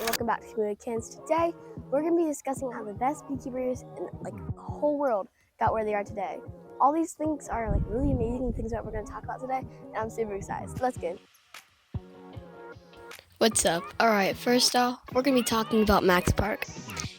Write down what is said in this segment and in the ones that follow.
and welcome back to Speedcubing Kids. Today, we're going to be discussing how the best beekeepers in the whole world got where they are today. All these things are really amazing things that we're going to talk about today, and I'm super excited. So let's get in. What's up? Alright, first off, we're going to be talking about Max Park.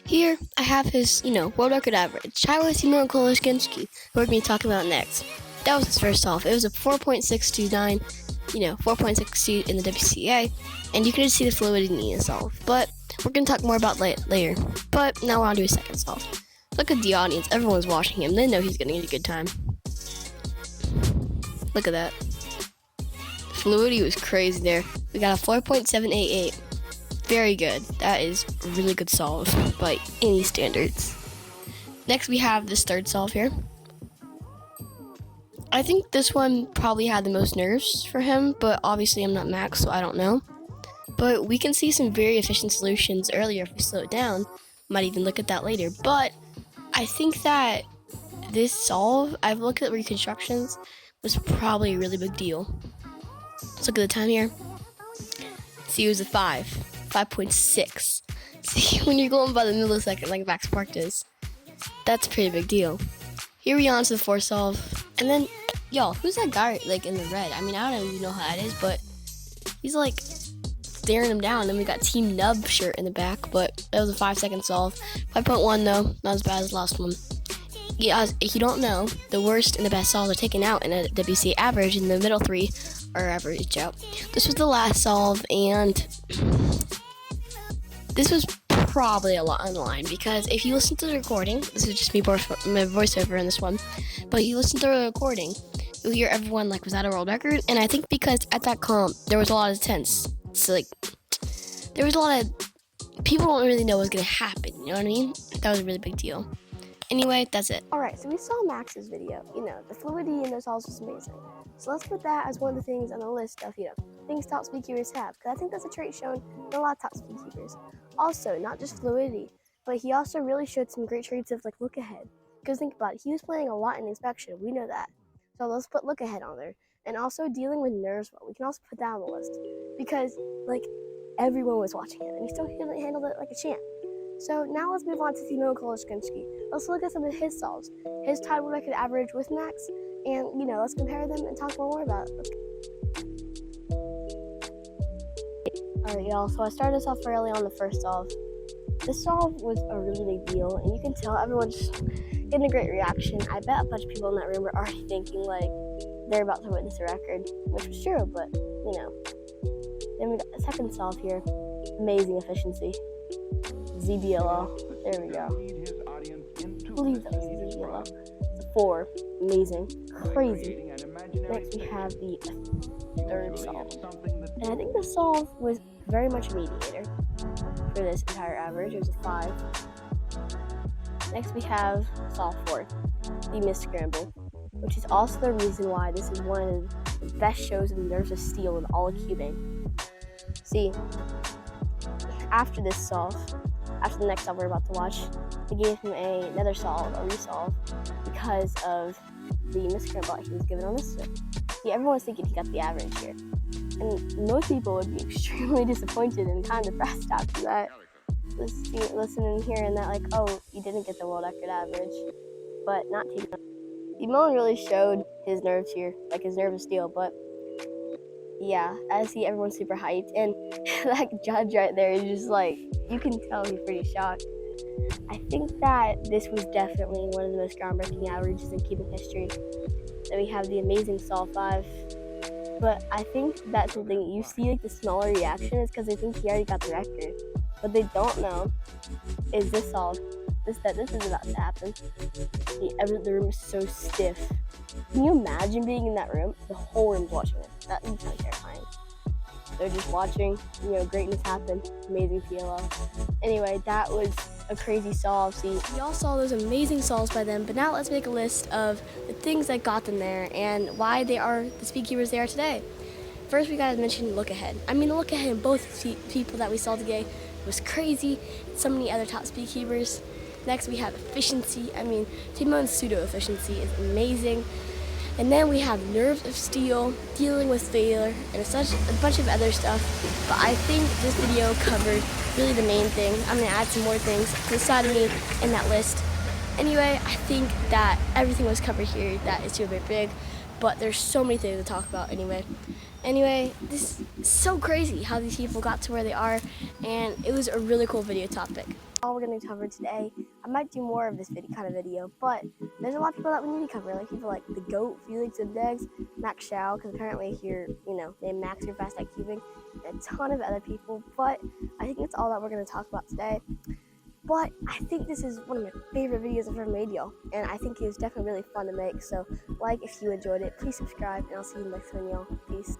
Here, I have his, world record average. Tyler Simon Kolishkinski, who we're going to be talking about next. That was his first off. It was a 4.629, 4.62 in the WCA, and you can just see the fluidity in the solve. But we're going to talk more about later. But now we're on to his second solve. Look at the audience. Everyone's watching him. They know he's going to get a good time. Look at that. Fluidity was crazy there. We got a 4.788. Very good. That is a really good solve by any standards. Next we have this third solve here. I think this one probably had the most nerves for him, but obviously I'm not Max, so I don't know. But we can see some very efficient solutions earlier if we slow it down. Might even look at that later. But I think that this solve, I've looked at reconstructions, was probably a really big deal. Let's look at the time here. See, it was a 5.6. See, when you're going by the millisecond like Max Park does, that's a pretty big deal. Here we are on to the fourth solve. And then, y'all, who's that guy in the red? I mean, I don't even know how that is, but he's staring him down. And we got Team Nub shirt in the back, but that was a 5-second solve. 5.1 though, not as bad as the last one. Yeah, if you don't know, the worst and the best solves are taken out in a WC average, and the middle three are averaged out. This was the last solve, and this was probably a lot on the line, because if you listen to the recording, this is just me my voiceover in this one, but if you listen to the recording, you'll hear everyone was that a world record? And I think because at that comp, there was a lot of tense. So there was a lot of people don't really know what's gonna happen, you know what I mean? That was a really big deal. Anyway, that's it. Alright, so we saw Max's video. The fluidity in those solves was amazing. So let's put that as one of the things on the list of, things top speedkeepers have, because I think that's a trait shown in a lot of top speedkeepers. Also, not just fluidity, but he also really showed some great traits of look ahead. Because think about it, he was playing a lot in inspection, we know that. So let's put look ahead on there. And also dealing with nerves well, we can also put that on the list. Because everyone was watching him, and he still handled it like a champ. So now let's move on to Timo Kolishkinski. Let's look at some of his solves. His tied world record average with Max, and let's compare them and talk more about it. Alright, y'all, so I started this off early on the first solve. This solve was a really big deal, and you can tell everyone's just getting a great reaction. I bet a bunch of people in that room were already thinking they're about to witness a record, which was true, but Then we got the second solve here. Amazing efficiency. ZBLL. There we go. I believe that was ZBLL. It's a 4. Amazing. Crazy. Next we have the third solve. And I think the solve was very much a mediator for this entire average. It was a 5. Next we have solve 4. The missed scramble, which is also the reason why this is one of the best shows of the nerves of steel in all of cubing. See, after this solve, after the next solve we're about to watch, they gave him another solve, a resolve, because of the miscramble he was given on this one. See, everyone's thinking he got the average here. And most people would be extremely disappointed and kind of depressed after that. Listening and hearing that, oh, you didn't get the world record average. But not too much. Simone really showed his nerves here, his nerve of steel, but yeah, I see everyone's super hyped, and that judge right there is just you can tell he's pretty shocked. I think that this was definitely one of the most groundbreaking averages in cubing history. Then we have the amazing Solve 5, but I think that's the thing, you see the smaller reaction is because they think he already got the record. What they don't know is this solve, that this is about to happen. The room is so stiff. Can you imagine being in that room? The whole room's watching it. That is kind of terrifying. They're just watching, greatness happen. Amazing PLO. Anyway, that was a crazy solve. See, we all saw those amazing solves by them, but now let's make a list of the things that got them there and why they are the speedkeepers they are today. First, we gotta mention look ahead. I mean, the look ahead in both people that we saw today was crazy. So many other top speedkeepers. Next, we have efficiency. I mean, Timo's pseudo efficiency is amazing. And then we have Nerves of Steel, Dealing with Failure, and such a bunch of other stuff. But I think this video covered really the main thing. I'm gonna add some more things to the side of me in that list. Anyway, I think that everything was covered here. That is too big, but there's so many things to talk about anyway. Anyway, this is so crazy how these people got to where they are, and it was a really cool video topic. All we're going to cover today. I might do more of this kind of video, but there's a lot of people that we need to cover, like people like the GOAT, Felix and Degs, Max Shao, because apparently here, named Max are fast at cubing, and a ton of other people, but I think that's all that we're going to talk about today. But I think this is one of my favorite videos I've ever made, y'all, and I think it was definitely really fun to make, so if you enjoyed it, please subscribe, and I'll see you next one, y'all. Peace.